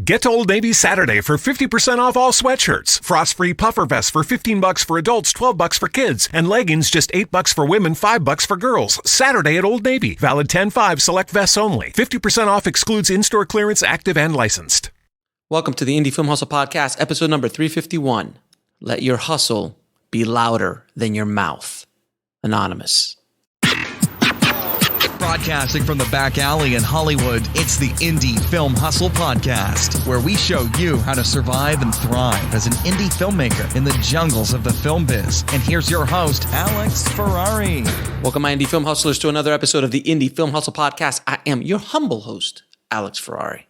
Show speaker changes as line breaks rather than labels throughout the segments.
Get to Old Navy Saturday for 50% off all sweatshirts. Frost-free puffer vests for $15 for adults, $12 for kids. And leggings just $8 for women, $5 for girls. Saturday at Old Navy. Valid 10/5 select vests only. 50% off excludes in-store clearance, active and licensed.
Welcome to the Indie Film Hustle Podcast, episode number 351. Let your hustle be louder than your mouth. Anonymous.
Broadcasting from the back alley in Hollywood, it's the Indie Film Hustle Podcast, where we show you how to survive and thrive as an indie filmmaker in the jungles of the film biz. And here's your host, Alex Ferrari.
Welcome, my Indie Film Hustlers, to another episode of the Indie Film Hustle Podcast. I am your humble host, Alex Ferrari.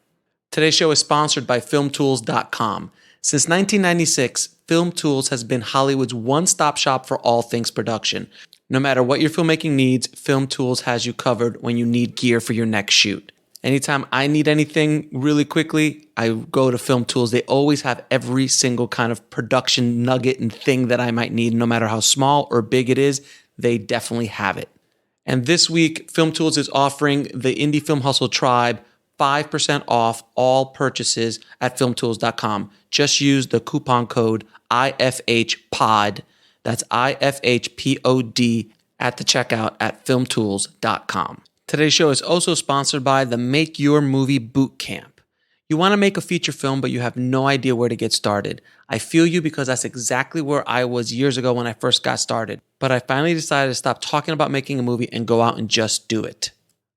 Today's show is sponsored by filmtools.com. Since 1996, Film Tools has been Hollywood's one-stop shop for all things production. No matter what your filmmaking needs, Film Tools has you covered when you need gear for your next shoot. Anytime I need anything really quickly, I go to Film Tools. They always have every single kind of production nugget and thing that I might need, no matter how small or big it is, they definitely have it. And this week, Film Tools is offering the Indie Film Hustle Tribe 5% off all purchases at filmtools.com. Just use the coupon code IFHPOD. That's IFHPOD at the checkout at filmtools.com. Today's show is also sponsored by the Make Your Movie Bootcamp. You want to make a feature film, but you have no idea where to get started. I feel you, because that's exactly where I was years ago when I first got started. But I finally decided to stop talking about making a movie and go out and just do it.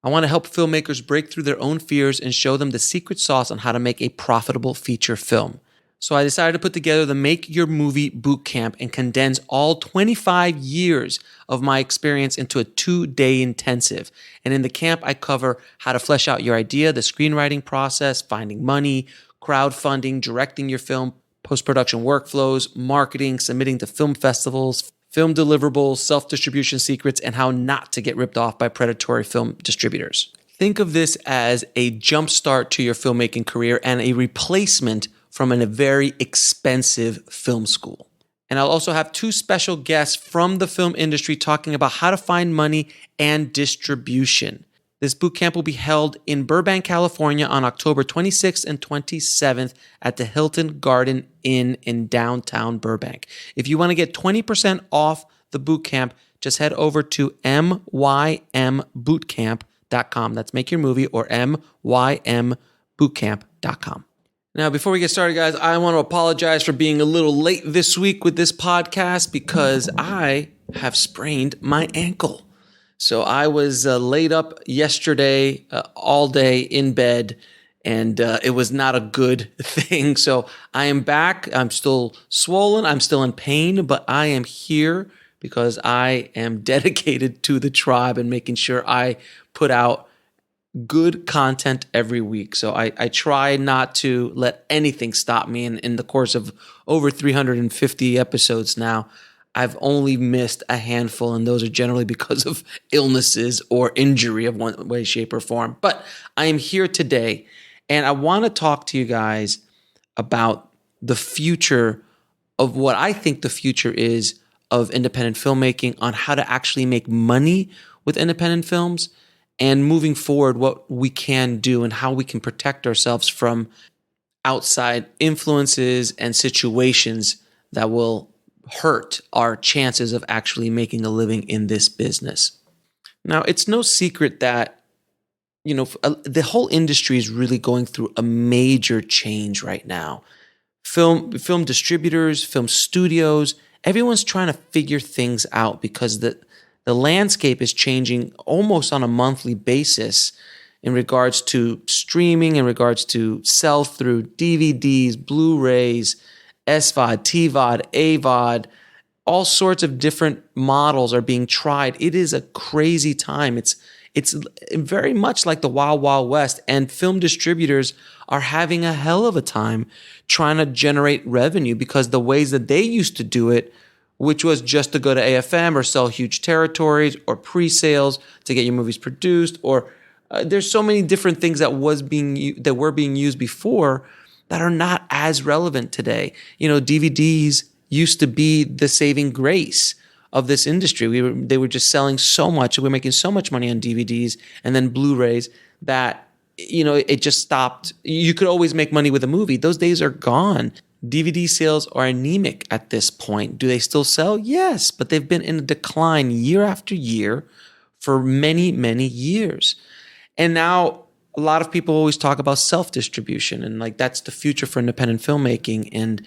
I want to help filmmakers break through their own fears and show them the secret sauce on how to make a profitable feature film. So I decided to put together the Make Your Movie Bootcamp and condense all 25 years of my experience into a 2-day intensive. And in the camp, I cover how to flesh out your idea, the screenwriting process, finding money, crowdfunding, directing your film, post-production workflows, marketing, submitting to film festivals, film deliverables, self-distribution secrets, and how not to get ripped off by predatory film distributors. Think of this as a jumpstart to your filmmaking career and a replacement from a very expensive film school. And I'll also have 2 special guests from the film industry talking about how to find money and distribution. This bootcamp will be held in Burbank, California on October 26th and 27th at the Hilton Garden Inn in downtown Burbank. If you want to get 20% off the bootcamp, just head over to mymbootcamp.com. That's Make Your Movie, or mymbootcamp.com. Now, before we get started, guys, I want to apologize for being a little late this week with this podcast because I have sprained my ankle. So I was laid up yesterday all day in bed, and it was not a good thing. So I am back. I'm still swollen. I'm still in pain, but I am here because I am dedicated to the tribe and making sure I put out good content every week. So I try not to let anything stop me. In the course of over 350 episodes now, I've only missed a handful, and those are generally because of illnesses or injury of one way, shape, or form. But I am here today, and I want to talk to you guys about the future of what I think the future is of independent filmmaking, on how to actually make money with independent films, and moving forward, what we can do and how we can protect ourselves from outside influences and situations that will hurt our chances of actually making a living in this business. Now, it's no secret that, the whole industry is really going through a major change right now. Film distributors, film studios, everyone's trying to figure things out because the landscape is changing almost on a monthly basis in regards to streaming, in regards to sell-through, DVDs, Blu-rays, SVOD, TVOD, AVOD. All sorts of different models are being tried. It is a crazy time. It's very much like the Wild Wild West, and film distributors are having a hell of a time trying to generate revenue, because the ways that they used to do it, which was just to go to AFM or sell huge territories or pre-sales to get your movies produced, or there's so many different things that were being used before that are not as relevant today. DVDs used to be the saving grace of this industry. They were just selling so much. We were making so much money on DVDs and then Blu-rays that it just stopped. You could always make money with a movie. Those days are gone. DVD sales are anemic at this point. Do they still sell? Yes, but they've been in a decline year after year for many, many years. And now a lot of people always talk about self-distribution and like that's the future for independent filmmaking. And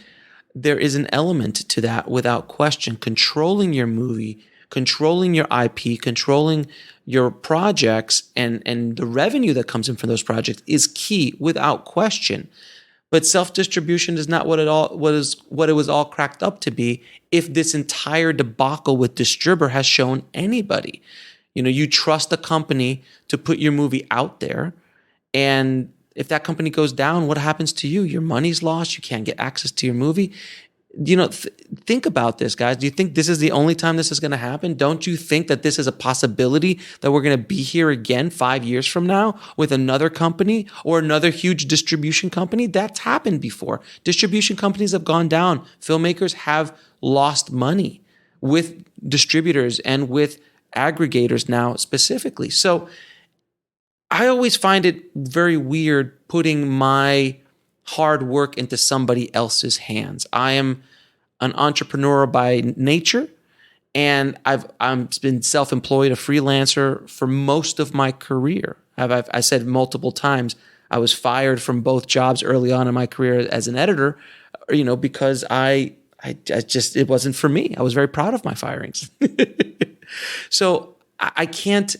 there is an element to that without question. Controlling your movie, controlling your IP, controlling your projects and the revenue that comes in from those projects is key without question. But self-distribution is not what it was all cracked up to be if this entire debacle with distributor has shown anybody. You trust a company to put your movie out there, and if that company goes down, what happens to you? Your money's lost. You can't get access to your movie. Think about this, guys. Do you think this is the only time this is going to happen? Don't you think that this is a possibility that we're going to be here again 5 years from now with another company or another huge distribution company? That's happened before. Distribution companies have gone down. Filmmakers have lost money with distributors and with aggregators now specifically. So I always find it very weird putting my hard work into somebody else's hands. I am an entrepreneur by nature, and I've been self-employed, a freelancer for most of my career. I said multiple times I was fired from both jobs early on in my career as an editor, because I just it wasn't for me. I was very proud of my firings. So I can't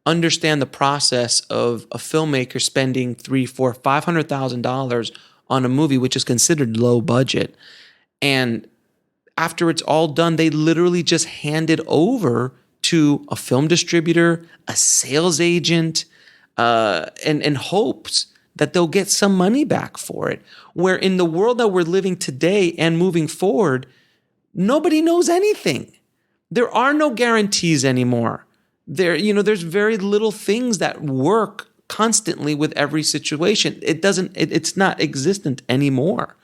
understand the process of a filmmaker spending $300,000-$500,000 on a movie, which is considered low budget. And after it's all done, they literally just hand it over to a film distributor, a sales agent, and hopes that they'll get some money back for it. Where in the world that we're living today and moving forward, nobody knows anything. There are no guarantees anymore. There's very little things that work constantly with every situation. It's not existent anymore.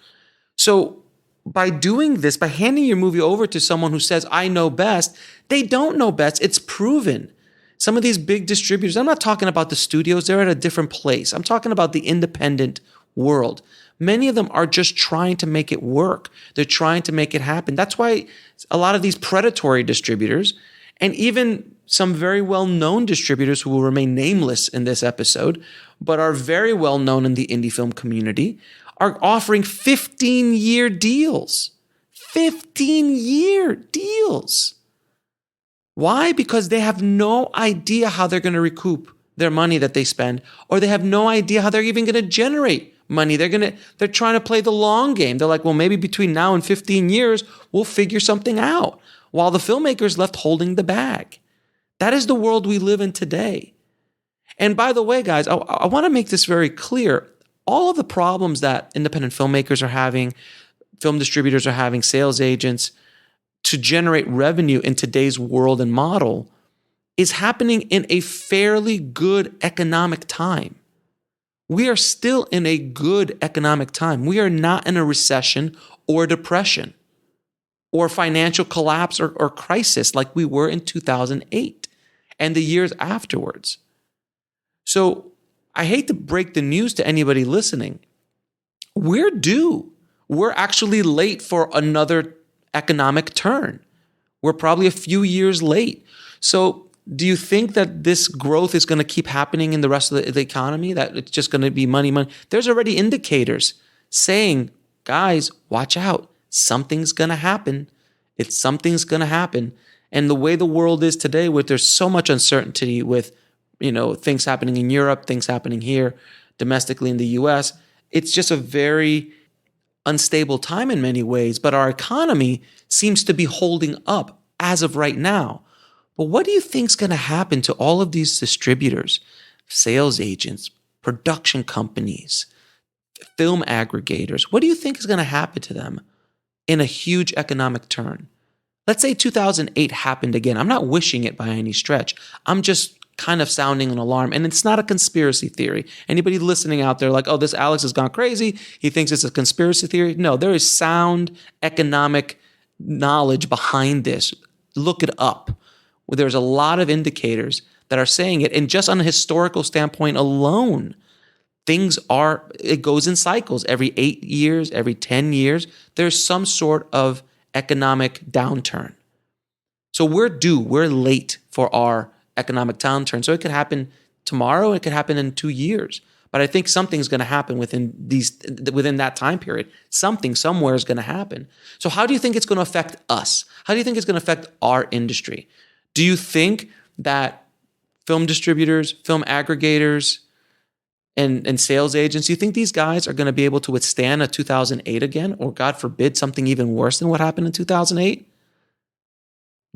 So by doing this, by handing your movie over to someone who says, I know best, they don't know best. It's proven. Some of these big distributors, I'm not talking about the studios, they're at a different place. I'm talking about the independent world. Many of them are just trying to make it work. They're trying to make it happen. That's why a lot of these predatory distributors, and even some very well-known distributors who will remain nameless in this episode, but are very well-known in the indie film community, are offering 15-year deals. 15-year deals. Why? Because they have no idea how they're going to recoup their money that they spend, or they have no idea how they're even going to generate money. They're trying to play the long game. They're like, well, maybe between now and 15 years, we'll figure something out, while the filmmaker's left holding the bag. That is the world we live in today. And by the way, guys, I want to make this very clear. All of the problems that independent filmmakers are having, film distributors are having, sales agents, to generate revenue in today's world and model is happening in a fairly good economic time. We are still in a good economic time. We are not in a recession or depression or financial collapse or crisis like we were in 2008 and the years afterwards. So I hate to break the news to anybody listening. We're due. We're actually late for another economic turn. We're probably a few years late. So do you think that this growth is going to keep happening in the rest of the economy, that it's just going to be money, money? There's already indicators saying, guys, watch out. Something's going to happen. Something's going to happen. And the way the world is today, with there's so much uncertainty with, things happening in Europe, things happening here, domestically in the US, it's just a very unstable time in many ways. But our economy seems to be holding up as of right now. But what do you think is going to happen to all of these distributors, sales agents, production companies, film aggregators? What do you think is going to happen to them in a huge economic turn? Let's say 2008 happened again. I'm not wishing it by any stretch. I'm just kind of sounding an alarm. And it's not a conspiracy theory. Anybody listening out there like, oh, this Alex has gone crazy. He thinks it's a conspiracy theory. No, there is sound economic knowledge behind this. Look it up. There's a lot of indicators that are saying it. And just on a historical standpoint alone, it goes in cycles. Every 8 years, every 10 years, there's some sort of economic downturn. So we're late for our economic downturn. So it could happen tomorrow, it could happen in 2 years. But I think something's going to happen within that time period. Something somewhere is going to happen. So how do you think it's going to affect us? How do you think it's going to affect our industry? Do you think that film distributors, film aggregators, and sales agents, do you think these guys are going to be able to withstand a 2008 again? Or God forbid, something even worse than what happened in 2008?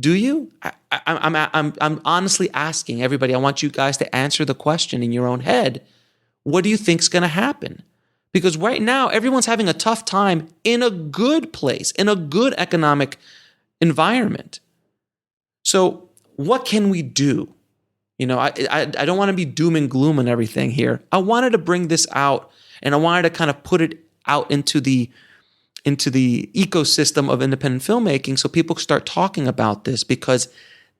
Do you? I'm honestly asking everybody. I want you guys to answer the question in your own head. What do you think is going to happen? Because right now, everyone's having a tough time in a good place, in a good economic environment. So what can we do? I don't want to be doom and gloom and everything here. I wanted to bring this out, and I wanted to kind of put it out into the ecosystem of independent filmmaking so people start talking about this, because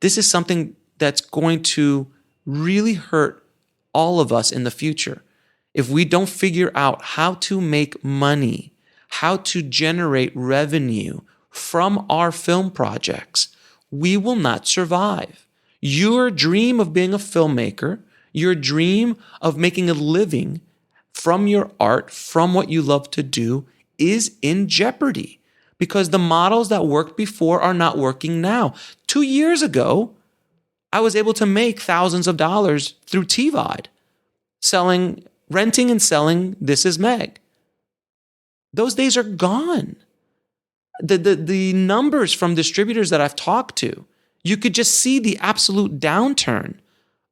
this is something that's going to really hurt all of us in the future. If we don't figure out how to make money, how to generate revenue from our film projects, we will not survive. Your dream of being a filmmaker, your dream of making a living from your art, from what you love to do, is in jeopardy because the models that worked before are not working now. 2 years ago, I was able to make thousands of dollars through TVOD, renting and selling This Is Meg. Those days are gone. The numbers from distributors that I've talked to, you could just see the absolute downturn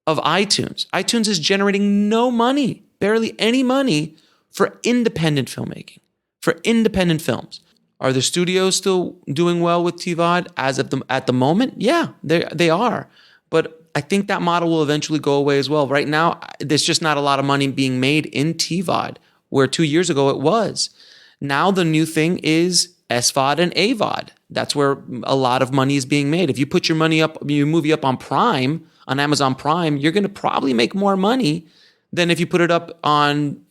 of iTunes. iTunes is generating no money, barely any money for independent filmmaking, for independent films. Are the studios still doing well with TVOD at the moment? Yeah, they are. But I think that model will eventually go away as well. Right now, there's just not a lot of money being made in TVOD, where 2 years ago it was. Now the new thing is SVOD and AVOD. That's where a lot of money is being made. If you put your movie up on Prime, on Amazon Prime, you're going to probably make more money than if you put it up on,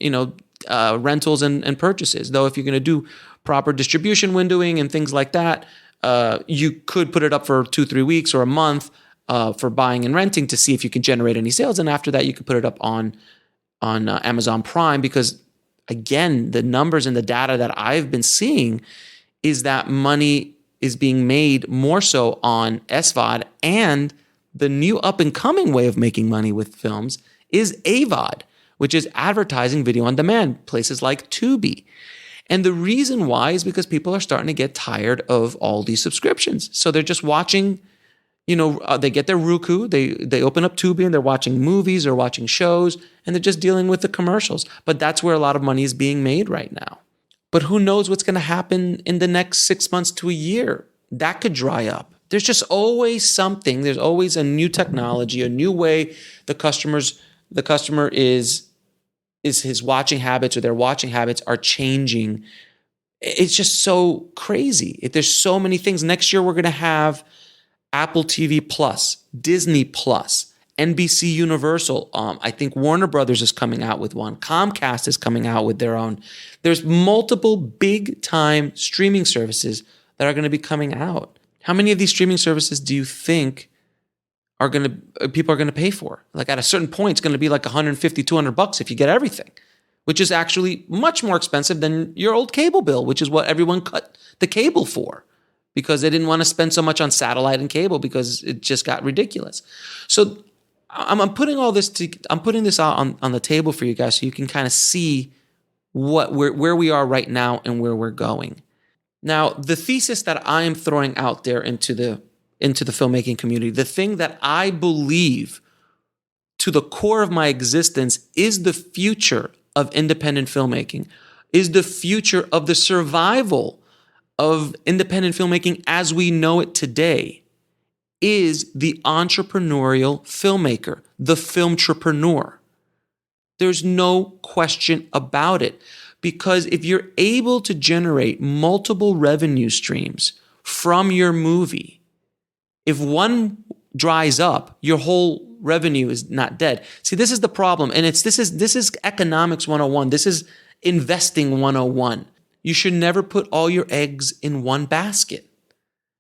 rentals and purchases. Though if you're going to do proper distribution windowing and things like that, you could put it up for 2-3 weeks or a month for buying and renting to see if you can generate any sales. And after that, you could put it up on Amazon Prime, because again, the numbers and the data that I've been seeing is that money is being made more so on SVOD, and the new up-and-coming way of making money with films is AVOD, which is advertising video on demand, places like Tubi. And the reason why is because people are starting to get tired of all these subscriptions. So they're just watching, they get their Roku, they open up Tubi and they're watching movies or watching shows, and they're just dealing with the commercials. But that's where a lot of money is being made right now. But who knows what's going to happen in the next 6 months to a year? That could dry up. There's just always something. There's always a new technology, a new way the customer is his watching habits, or their watching habits are changing. It's just so crazy. There's so many things. Next year, we're going to have Apple TV Plus, Disney Plus, NBC Universal. I think Warner Brothers is coming out with one. Comcast is coming out with their own. There's multiple big time streaming services that are going to be coming out. How many of these streaming services do you think people are going to pay for? Like at a certain point, it's going to be like $150, $200 if you get everything, which is actually much more expensive than your old cable bill, which is what everyone cut the cable for, because they didn't want to spend so much on satellite and cable because it just got ridiculous. So I'm putting this out on the table for you guys so you can kind of see where we are right now and where we're going. Now, the thesis that I am throwing out there into the filmmaking community, the thing that I believe to the core of my existence is the future of independent filmmaking, is the future of the survival of independent filmmaking as we know it today, is the entrepreneurial filmmaker, the filmtrepreneur. There's no question about it, because if you're able to generate multiple revenue streams from your movie, if one dries up, your whole revenue is not dead. See, this is the problem. And this is economics 101. This is investing 101. You should never put all your eggs in one basket.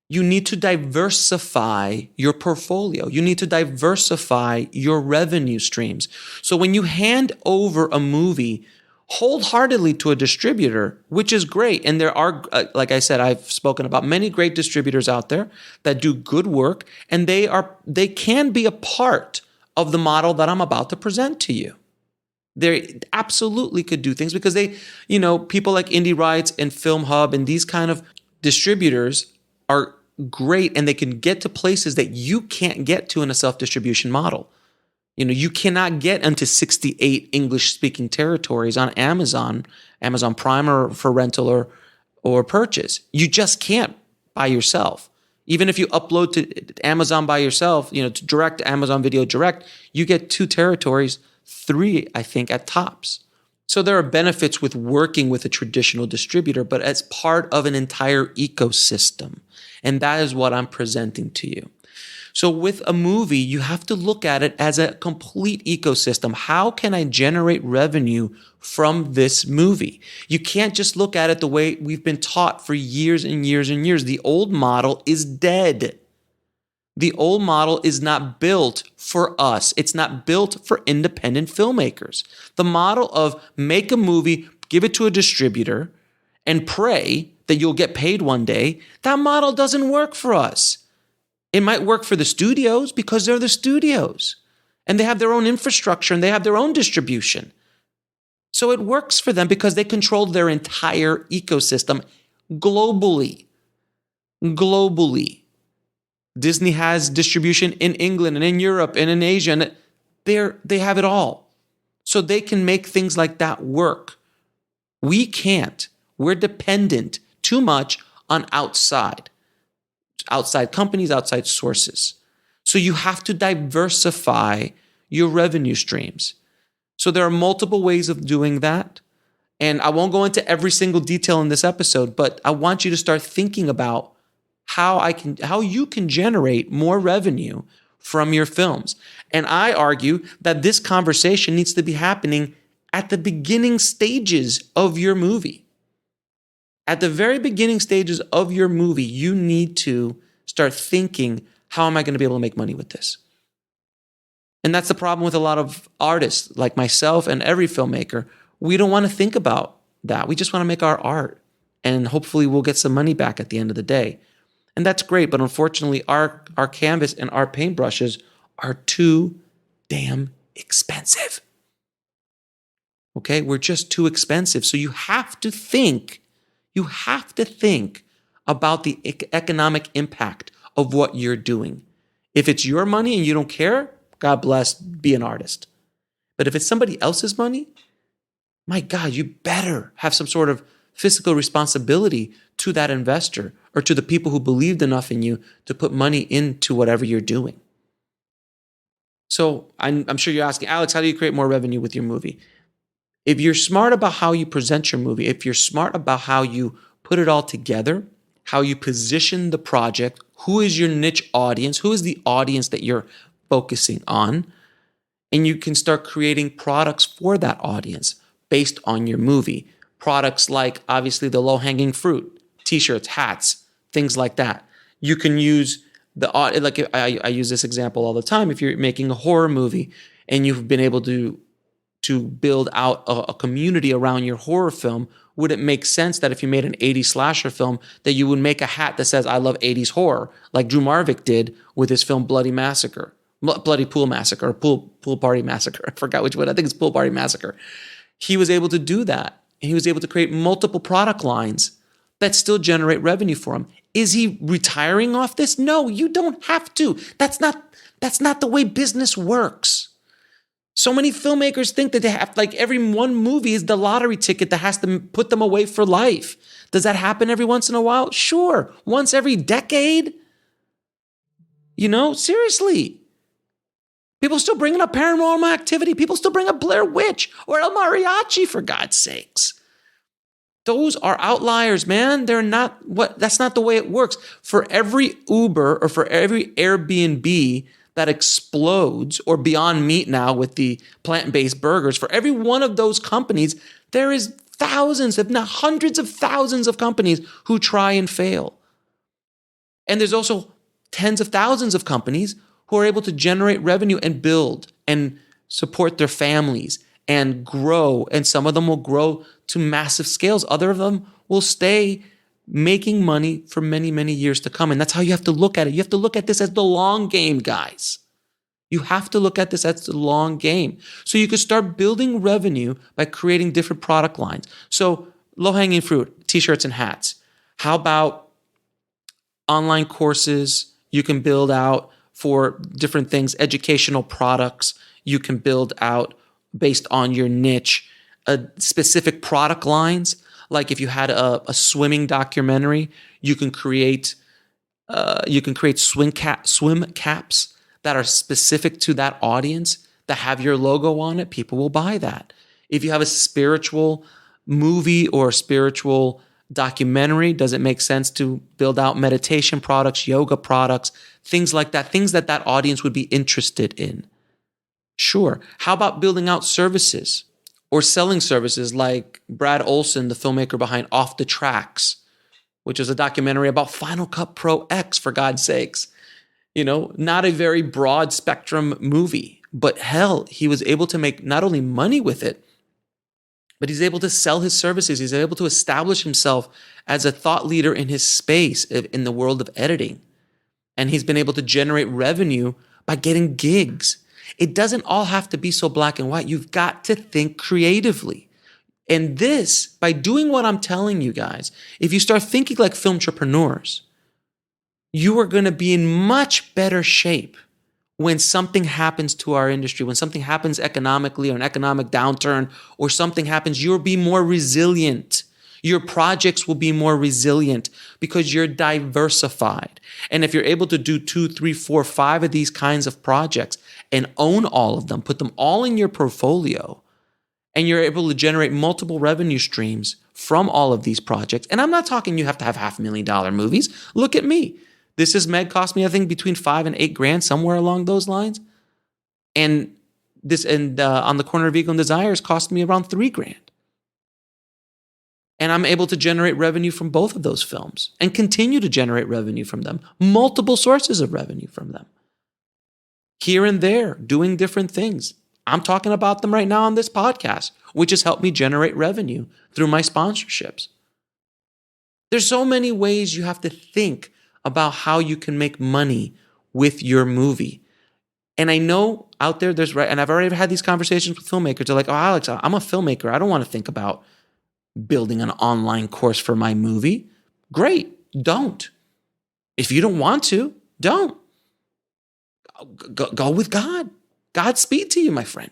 You need to diversify your portfolio. You need to diversify your revenue streams. So when you hand over a movie wholeheartedly to a distributor, which is great, and there are, like I said, I've spoken about many great distributors out there that do good work, and they can be a part of the model that I'm about to present to you. They absolutely could do things because they, people like Indie Rights and Film Hub and these kind of distributors are great, and they can get to places that you can't get to in a self-distribution model. You cannot get into 68 English-speaking territories on Amazon Prime or for rental or purchase. You just can't by yourself. Even if you upload to Amazon by yourself, to direct Amazon Video Direct, you get 2 territories, 3, I think, at tops. So there are benefits with working with a traditional distributor, but as part of an entire ecosystem. And that is what I'm presenting to you. So with a movie, you have to look at it as a complete ecosystem. How can I generate revenue from this movie? You can't just look at it the way we've been taught for years and years and years. The old model is dead. The old model is not built for us. It's not built for independent filmmakers. The model of make a movie, give it to a distributor, and pray that you'll get paid one day, that model doesn't work for us. It might work for the studios because they're the studios and they have their own infrastructure and they have their own distribution. So it works for them because they control their entire ecosystem globally. Globally. Disney has distribution in England and in Europe and in Asia, and they have it all. So they can make things like that work. We can't. We're dependent too much on outside companies, outside sources. So you have to diversify your revenue streams. So there are multiple ways of doing that. And I won't go into every single detail in this episode, but I want you to start thinking about how you can generate more revenue from your films. And I argue that this conversation needs to be happening at the beginning stages of your movie. At the very beginning stages of your movie, you need to start thinking, how am I going to be able to make money with this? And that's the problem with a lot of artists like myself and every filmmaker. We don't want to think about that. We just want to make our art. And hopefully we'll get some money back at the end of the day. And that's great. But unfortunately, our canvas and our paintbrushes are too damn expensive. Okay? We're just too expensive. So you have to think about the economic impact of what you're doing. If it's your money and you don't care, God bless, be an artist. But if it's somebody else's money, my God, you better have some sort of fiscal responsibility to that investor or to the people who believed enough in you to put money into whatever you're doing. So I'm sure you're asking, Alex, how do you create more revenue with your movie? If you're smart about how you present your movie, if you're smart about how you put it all together, how you position the project, who is your niche audience, who is the audience that you're focusing on, and you can start creating products for that audience based on your movie. Products like, obviously, the low-hanging fruit, t-shirts, hats, things like that. You can use like I use this example all the time. If you're making a horror movie and you've been able to build out a community around your horror film, would it make sense that if you made an 80s slasher film that you would make a hat that says, I love 80s horror, like Drew Marvick did with his film Bloody Pool Massacre, or Pool Party Massacre. I forgot which one. I think it's Pool Party Massacre. He was able to do that. And he was able to create multiple product lines that still generate revenue for him. Is he retiring off this? No, you don't have to. That's not the way business works. So many filmmakers think that they have, like, every one movie is the lottery ticket that has to put them away for life. Does that happen every once in a while? Sure. Once every decade? Seriously. People still bringing up Paranormal Activity. People still bring up Blair Witch or El Mariachi, for God's sakes. Those are outliers, man. That's not the way it works. For every Uber or for every Airbnb that explodes, or Beyond Meat now with the plant-based burgers, for every one of those companies, there is thousands, if not hundreds of thousands of companies who try and fail. And there's also tens of thousands of companies who are able to generate revenue and build and support their families and grow. And some of them will grow to massive scales. Other of them will stay making money for many, many years to come. And that's how you have to look at it. You have to look at this as the long game, guys. You have to look at this as the long game. So you can start building revenue by creating different product lines. So low-hanging fruit, t-shirts and hats. How about online courses you can build out for different things, educational products you can build out based on your niche, specific product lines. Like if you had a swimming documentary, you can create swim caps that are specific to that audience that have your logo on it. People will buy that. If you have a spiritual movie or spiritual documentary, does it make sense to build out meditation products, yoga products, things like that, things that that audience would be interested in? Sure. How about building out services or selling services like Brad Olson, the filmmaker behind Off the Tracks, which is a documentary about Final Cut Pro X, for God's sakes. Not a very broad spectrum movie, but hell, he was able to make not only money with it, but he's able to sell his services. He's able to establish himself as a thought leader in his space in the world of editing. And he's been able to generate revenue by getting gigs. It doesn't all have to be so black and white. You've got to think creatively. And this, by doing what I'm telling you guys, if you start thinking like filmtrepreneurs, you are going to be in much better shape when something happens to our industry, when something happens economically or an economic downturn or something happens, you'll be more resilient. Your projects will be more resilient because you're diversified. And if you're able to do 2, 3, 4, 5 of these kinds of projects and own all of them, put them all in your portfolio, and you're able to generate multiple revenue streams from all of these projects. And I'm not talking you have to have $500,000 movies. Look at me. This Is Meg cost me, I think, between $5,000 and $8,000, somewhere along those lines. And On the Corner of Ego and Desires cost me around $3,000. And I'm able to generate revenue from both of those films and continue to generate revenue from them, multiple sources of revenue from them. Here and there, doing different things. I'm talking about them right now on this podcast, which has helped me generate revenue through my sponsorships. There's so many ways you have to think about how you can make money with your movie. And I know out there, and I've already had these conversations with filmmakers. They're like, oh, Alex, I'm a filmmaker. I don't want to think about building an online course for my movie. Great, don't. If you don't want to, don't. Go with God. Godspeed to you, my friend.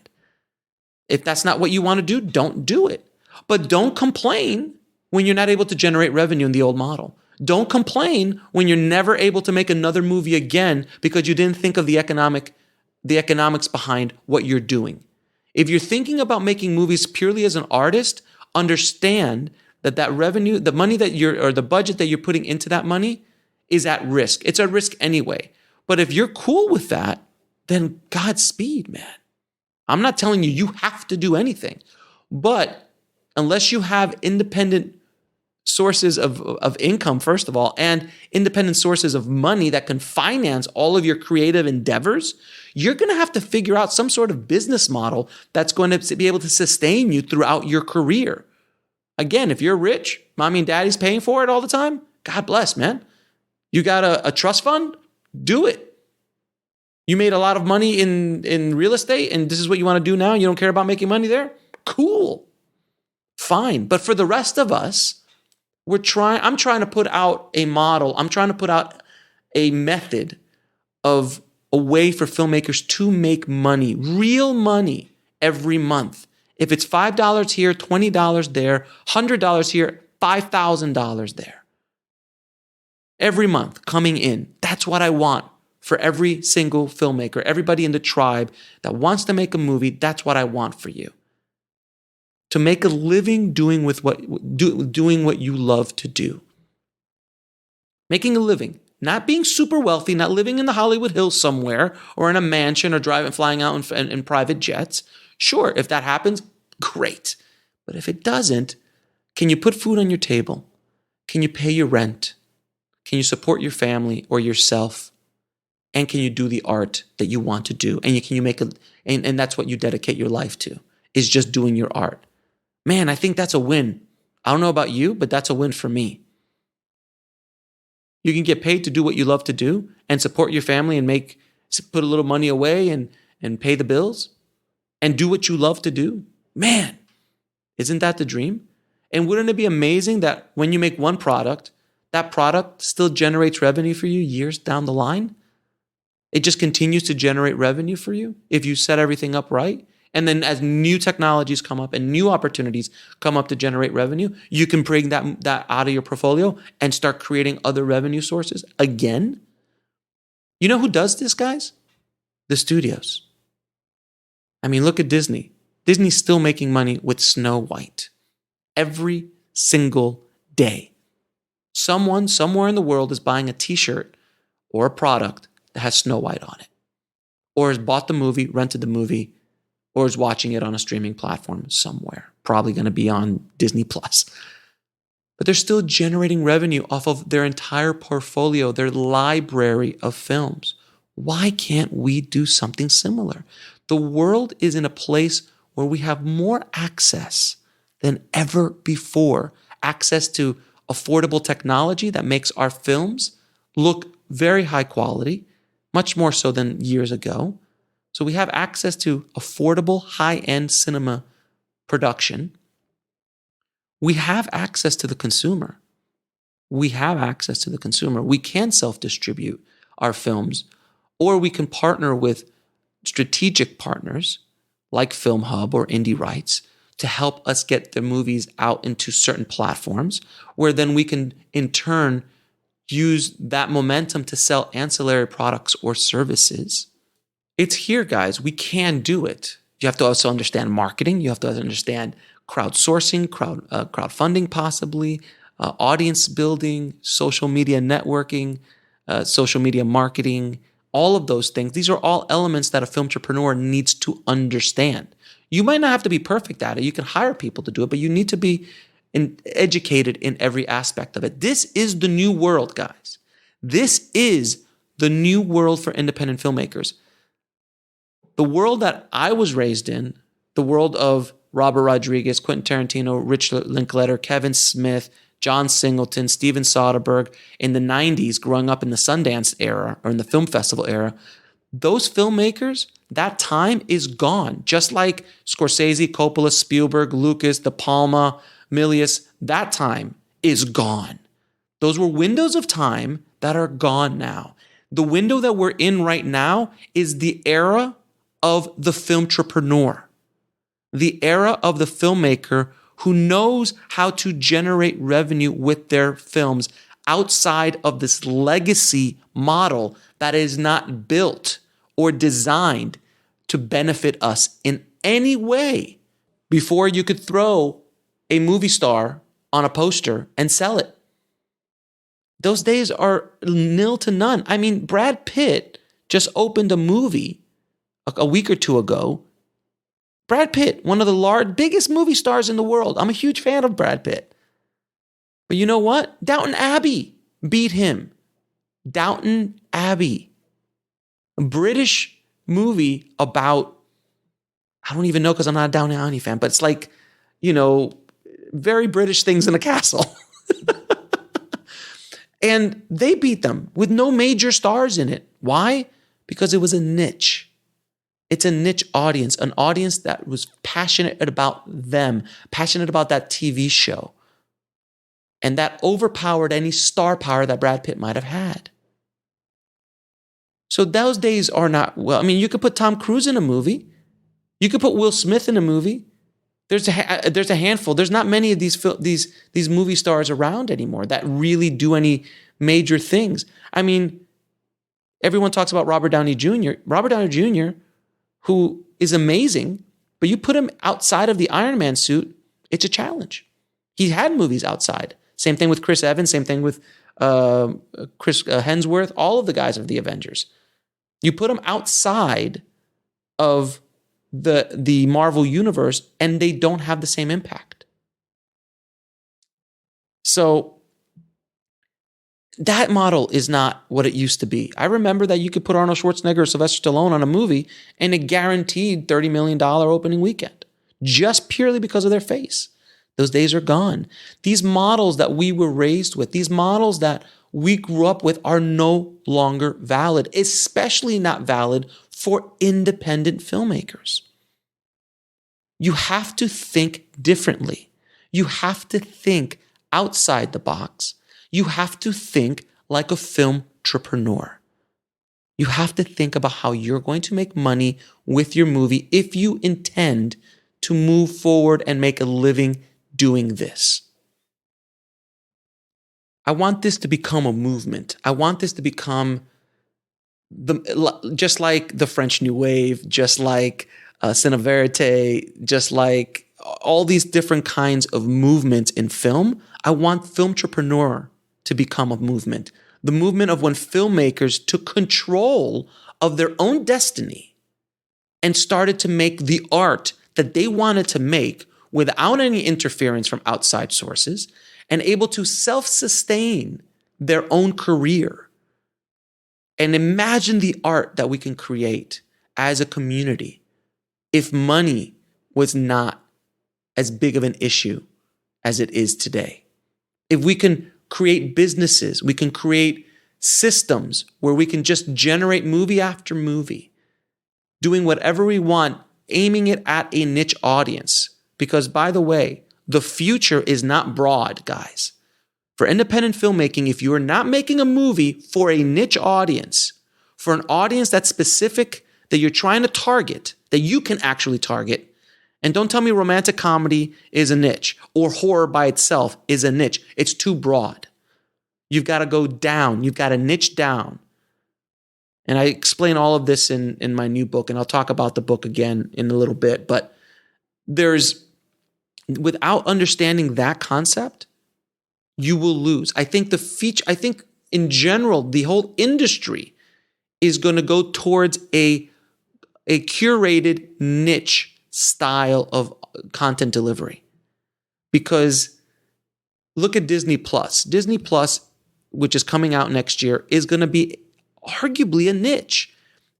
If that's not what you want to do, don't do it. But don't complain when you're not able to generate revenue in the old model. Don't complain when you're never able to make another movie again because you didn't think of the economics behind what you're doing. If you're thinking about making movies purely as an artist, understand that revenue, the money or the budget that you're putting into that money is at risk. It's a risk anyway. But if you're cool with that, then Godspeed, man. I'm not telling you have to do anything. But unless you have independent sources of income, first of all, and independent sources of money that can finance all of your creative endeavors, you're going to have to figure out some sort of business model that's going to be able to sustain you throughout your career. Again, if you're rich, mommy and daddy's paying for it all the time, God bless, man. You got a trust fund? Do it. You made a lot of money in real estate and this is what you want to do now? You don't care about making money there? Cool. Fine. But for the rest of us, I'm trying to put out a model. I'm trying to put out a method of a way for filmmakers to make money, real money every month. If it's $5 here, $20 there, $100 here, $5,000 there. Every month coming in. That's what I want for every single filmmaker, everybody in the tribe that wants to make a movie. That's what I want for you. to make a living doing what you love to do. Making a living, not being super wealthy, not living in the Hollywood Hills somewhere or in a mansion or flying out in private jets. Sure, if that happens, great. But if it doesn't, can you put food on your table? Can you pay your rent? Can you support your family or yourself? And can you do the art that you want to do? And can you make and that's what you dedicate your life to, is just doing your art. Man, I think that's a win. I don't know about you, but that's a win for me. You can get paid to do what you love to do and support your family and put a little money away and pay the bills and do what you love to do. Man, isn't that the dream? And wouldn't it be amazing that when you make one product, that product still generates revenue for you years down the line? It just continues to generate revenue for you if you set everything up right. And then as new technologies come up and new opportunities come up to generate revenue, you can bring that out of your portfolio and start creating other revenue sources again. You know who does this, guys? The studios. I mean, look at Disney. Disney's still making money with Snow White every single day. Someone somewhere in the world is buying a t-shirt or a product that has Snow White on it, or has bought the movie, rented the movie, or is watching it on a streaming platform somewhere, probably going to be on Disney Plus. But they're still generating revenue off of their entire portfolio, their library of films. Why can't we do something similar? The world is in a place where we have more access than ever before. Access to affordable technology that makes our films look very high quality, much more so than years ago. So we have access to affordable, high-end cinema production. We have access to the consumer. We can self-distribute our films, or we can partner with strategic partners like Film Hub or Indie Rights to help us get the movies out into certain platforms, where then we can, in turn, use that momentum to sell ancillary products or services. It's here, guys. We can do it. You have to also understand marketing. You have to understand crowdsourcing, crowdfunding possibly, audience building, social media networking, social media marketing, all of those things. These are all elements that a filmtrepreneur needs to understand. You might not have to be perfect at it. You can hire people to do it, but you need to be educated in every aspect of it. This is the new world, guys. This is the new world for independent filmmakers. The world that I was raised in, the world of Robert Rodriguez, Quentin Tarantino, Rich Linklater, Kevin Smith, John Singleton, Steven Soderbergh, in the 90s, growing up in the Sundance era or in the film festival era, those filmmakers, that time is gone. Just like Scorsese, Coppola, Spielberg, Lucas, De Palma, Milius, that time is gone. Those were windows of time that are gone now. The window that we're in right now is the era of the filmtrepreneur, the era of the filmmaker who knows how to generate revenue with their films outside of this legacy model that is not built or designed to benefit us in any way. Before you could throw a movie star on a poster and sell it. Those days are nil to none. I mean, Brad Pitt just opened a movie a week or two ago. Brad Pitt, one of the biggest movie stars in the world. I'm a huge fan of Brad Pitt. But you know what? Downton Abbey beat him. Downton Abbey. A British movie about, I don't even know because I'm not a Downton Abbey fan, but it's like, very British things in a castle. And they beat them with no major stars in it. Why? Because it was a niche. It's a niche audience, an audience that was passionate about them, passionate about that TV show. And that overpowered any star power that Brad Pitt might have had. So those days are not, you could put Tom Cruise in a movie. You could put Will Smith in a movie. There's a handful. There's not many of these movie stars around anymore that really do any major things. I mean, everyone talks about Robert Downey Jr. Robert Downey Jr., who is amazing, but you put him outside of the Iron Man suit, It's a challenge. He had movies outside. Same thing with Chris Evans. Same thing with Chris Hemsworth. All of the guys of the Avengers. You put them outside of the Marvel universe, and they don't have the same impact. So that model is not what it used to be. I remember that you could put Arnold Schwarzenegger or Sylvester Stallone on a movie and it guaranteed $30 million opening weekend, just purely because of their face. Those days are gone. These models that we were raised with, these models that we grew up with are no longer valid, especially not valid for independent filmmakers. You have to think differently. You have to think outside the box. You have to think like a filmtrepreneur. You have to think about how you're going to make money with your movie if you intend to move forward and make a living doing this. I want this to become a movement. I want this to become just like the French New Wave, just like Cine Verite, just like all these different kinds of movements in film. I want filmtrepreneur to become a movement. The movement of when filmmakers took control of their own destiny and started to make the art that they wanted to make without any interference from outside sources and able to self-sustain their own career. And imagine the art that we can create as a community if money was not as big of an issue as it is today. If we can create businesses, we can create systems where we can just generate movie after movie, doing whatever we want, aiming it at a niche audience. Because, by the way, the future is not broad, guys. For independent filmmaking, if you are not making a movie for a niche audience, for an audience that's specific, that you're trying to target, that you can actually target, and don't tell me romantic comedy is a niche or horror by itself is a niche. It's too broad. You've got to go down. You've got to niche down. And I explain all of this in my new book, and I'll talk about the book again in a little bit. But without understanding that concept, you will lose. I think in general, the whole industry is going to go towards a curated niche style of content delivery. Because look at Disney Plus. Disney Plus, which is coming out next year, is going to be arguably a niche.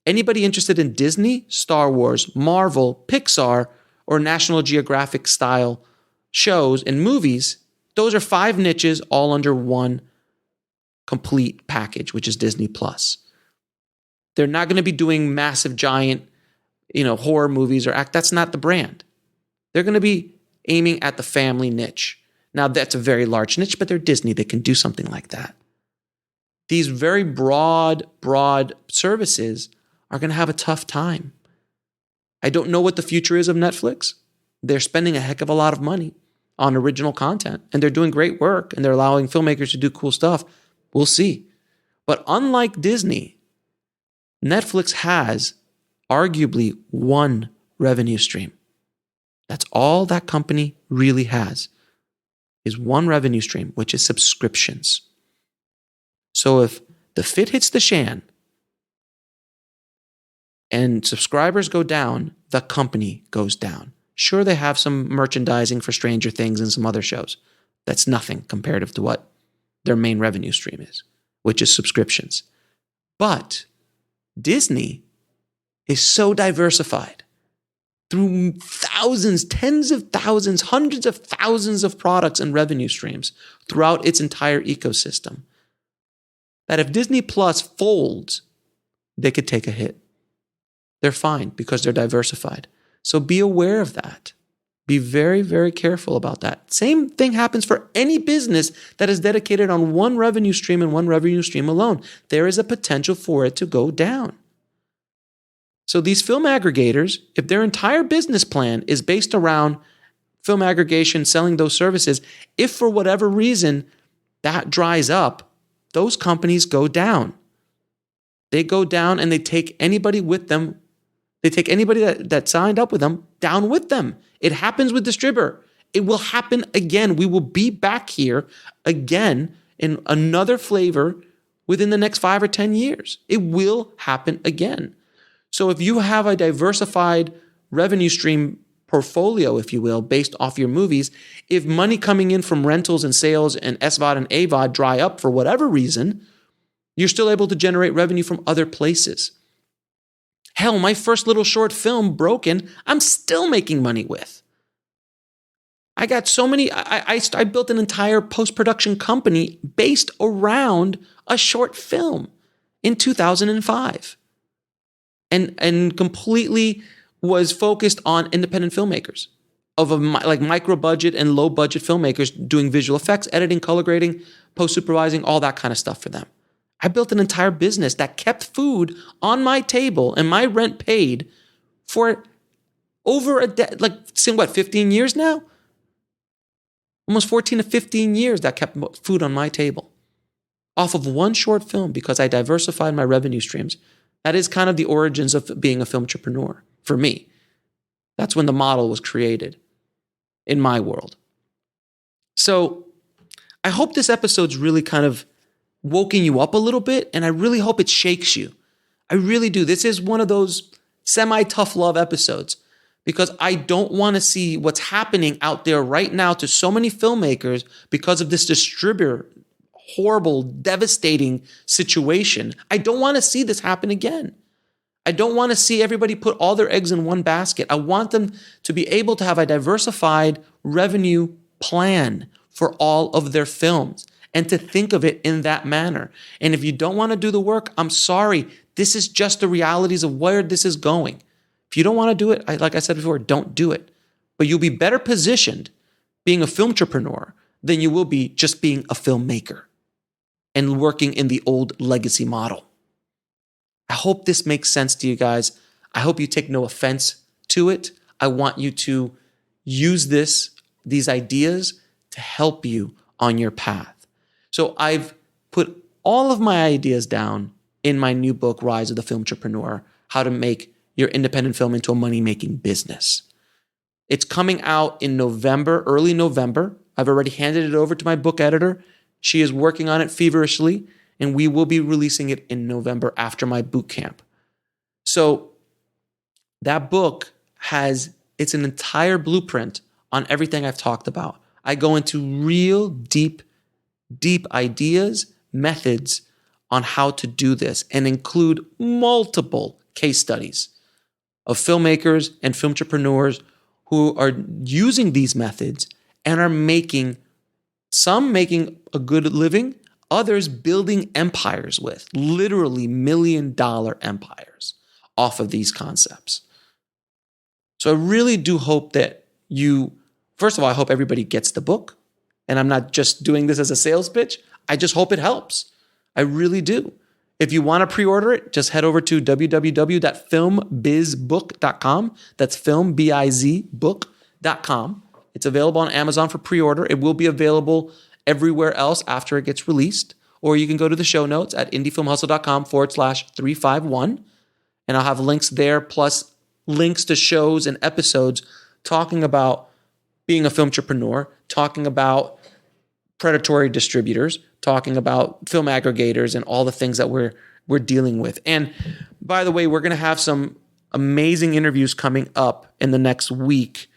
Anybody interested in Disney, Star Wars, Marvel, Pixar, or National Geographic style shows and movies, those are 5 niches all under one complete package, which is Disney Plus. They're not going to be doing massive, giant, horror movies that's not the brand. They're going to be aiming at the family niche. Now, that's a very large niche, but they're Disney. They can do something like that. These very broad services are going to have a tough time. I don't know what the future is of Netflix. They're spending a heck of a lot of money on original content, and they're doing great work, and they're allowing filmmakers to do cool stuff. We'll see. But unlike Disney, Netflix has arguably one revenue stream. That's all that company really has, is one revenue stream, which is subscriptions. So if the fit hits the shan and subscribers go down, the company goes down. Sure, they have some merchandising for Stranger Things and some other shows. That's nothing comparative to what their main revenue stream is, which is subscriptions. But Disney is so diversified through thousands, tens of thousands, hundreds of thousands of products and revenue streams throughout its entire ecosystem, that if Disney Plus folds, they could take a hit. They're fine because they're diversified. So be aware of that. Be very, very careful about that. Same thing happens for any business that is dedicated on one revenue stream and one revenue stream alone. There is a potential for it to go down. So these film aggregators, if their entire business plan is based around film aggregation, selling those services, if for whatever reason that dries up, those companies go down. They go down and they take anybody with them. They take anybody that signed up with them down with them. It happens with distributor. It will happen again. We will be back here again in another flavor within the next 5 or 10 years. It will happen again. So if you have a diversified revenue stream portfolio, if you will, based off your movies, if money coming in from rentals and sales and SVOD and AVOD dry up for whatever reason, you're still able to generate revenue from other places. Hell, my first little short film, Broken, I'm still making money with. I got so many, I built an entire post-production company based around a short film in 2005 and completely was focused on independent filmmakers of like micro budget and low budget filmmakers doing visual effects, editing, color grading, post-supervising, all that kind of stuff for them. I built an entire business that kept food on my table and my rent paid for over 15 years now? Almost 14 to 15 years that kept food on my table off of one short film because I diversified my revenue streams. That is kind of the origins of being a filmtrepreneur for me. That's when the model was created in my world. So I hope this episode's really kind of woken you up a little bit, and I really hope it shakes you. I really do. This is one of those semi-tough love episodes because I don't want to see what's happening out there right now to so many filmmakers because of this distributor, horrible, devastating situation. I don't want to see this happen again. I don't want to see everybody put all their eggs in one basket. I want them to be able to have a diversified revenue plan for all of their films and to think of it in that manner. And if you don't want to do the work, I'm sorry. This is just the realities of where this is going. If you don't want to do it, like I said before, don't do it. But you'll be better positioned being a filmtrepreneur than you will be just being a filmmaker and working in the old legacy model. I hope this makes sense to you guys. I hope you take no offense to it. I want you to use these ideas to help you on your path. So I've put all of my ideas down in my new book, Rise of the Filmtrepreneur, How to Make Your Independent Film into a Money-Making Business. It's coming out in November, early November. I've already handed it over to my book editor. She is working on it feverishly, and we will be releasing it in November after my boot camp. So that book it's an entire blueprint on everything I've talked about. I go into real deep ideas, methods on how to do this and include multiple case studies of filmmakers and filmtrepreneurs who are using these methods and are making a good living, others building empires with, literally $1 million empires off of these concepts. So I really do hope that first of all, I hope everybody gets the book. And I'm not just doing this as a sales pitch. I just hope it helps. I really do. If you want to pre-order it, just head over to www.filmbizbook.com. That's filmbizbook.com. It's available on Amazon for pre-order. It will be available everywhere else after it gets released. Or you can go to the show notes at indiefilmhustle.com/351. And I'll have links there, plus links to shows and episodes talking about being a filmtrepreneur, talking about predatory distributors, talking about film aggregators and all the things that we're dealing with. And by the way, we're going to have some amazing interviews coming up in the next week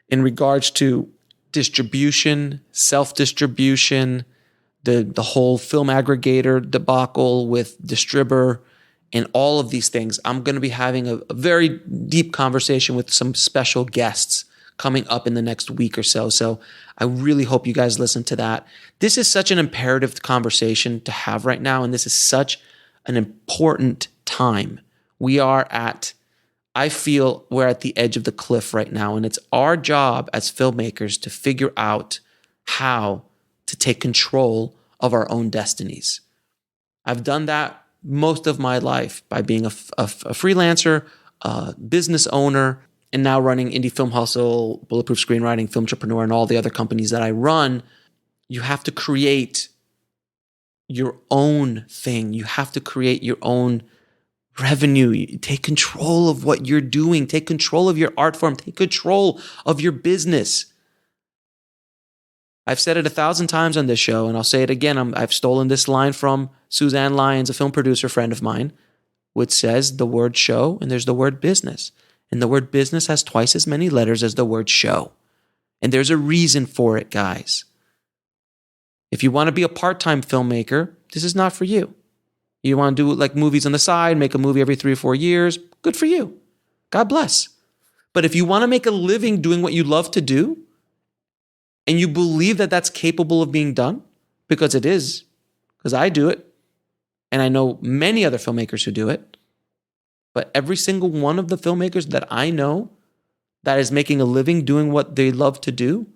in regards to distribution, self-distribution, the whole film aggregator debacle with distributor, and all of these things. I'm going to be having a very deep conversation with some special guests coming up in the next week or so. So I really hope you guys listen to that. This is such an imperative conversation to have right now, and this is such an important time. I feel we're at the edge of the cliff right now, and it's our job as filmmakers to figure out how to take control of our own destinies. I've done that most of my life by being a freelancer, a business owner, and now running Indie Film Hustle, Bulletproof Screenwriting, Filmtrepreneur, and all the other companies that I run. You have to create your own thing. You have to create your own revenue. Take control of what you're doing. Take control of your art form. Take control of your business. I've said it 1,000 times on this show, and I'll say it again. I've stolen this line from Suzanne Lyons, a film producer friend of mine, which says the word show and there's the word business. And the word business has twice as many letters as the word show. And there's a reason for it, guys. If you want to be a part-time filmmaker, this is not for you. You want to do like movies on the side, make a movie every 3 or 4 years, good for you. God bless. But if you want to make a living doing what you love to do, and you believe that that's capable of being done, because it is, because I do it, and I know many other filmmakers who do it, but every single one of the filmmakers that I know that is making a living doing what they love to do,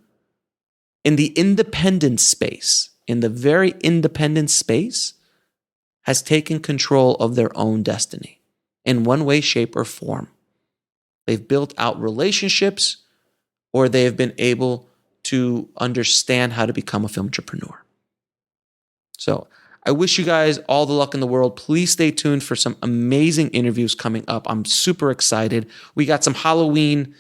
in the independent space, in the very independent space, has taken control of their own destiny in one way, shape, or form. They've built out relationships, or they have been able to understand how to become a filmtrepreneur. So I wish you guys all the luck in the world. Please stay tuned for some amazing interviews coming up. I'm super excited. We got some Halloween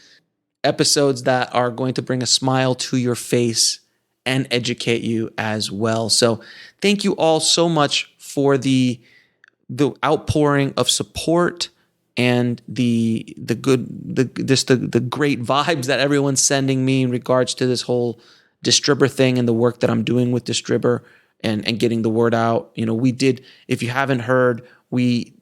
episodes that are going to bring a smile to your face and educate you as well. So thank you all so much for the outpouring of support and the great vibes that everyone's sending me in regards to this whole distributor thing and the work that I'm doing with distributor and getting the word out. You know, we did, if you haven't heard, we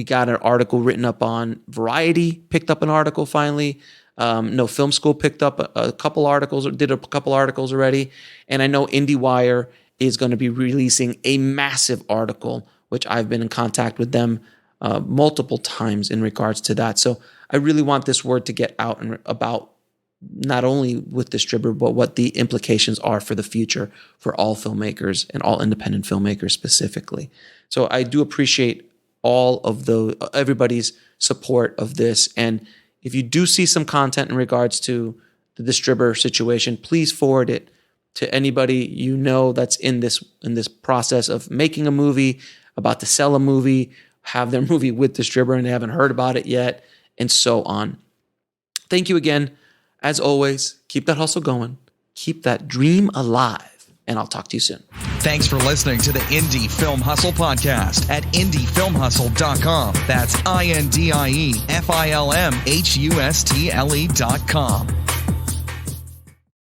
got an article written up on Variety, picked up an article finally. No, Film School picked up a couple articles, or did a couple articles already. And I know IndieWire is going to be releasing a massive article, which I've been in contact with them multiple times in regards to that. So I really want this word to get out and about not only with distributor, but what the implications are for the future for all filmmakers and all independent filmmakers specifically. So I do appreciate all of everybody's support of this. And if you do see some content in regards to the distributor situation, please forward it to anybody you know that's in this process of making a movie, about to sell a movie, have their movie with distributor and they haven't heard about it yet, and so on. Thank you again. As always, keep that hustle going. Keep that dream alive. And I'll talk to you soon.
Thanks for listening to the Indie Film Hustle podcast at indiefilmhustle.com. That's INDIEFILMHUSTLE.com.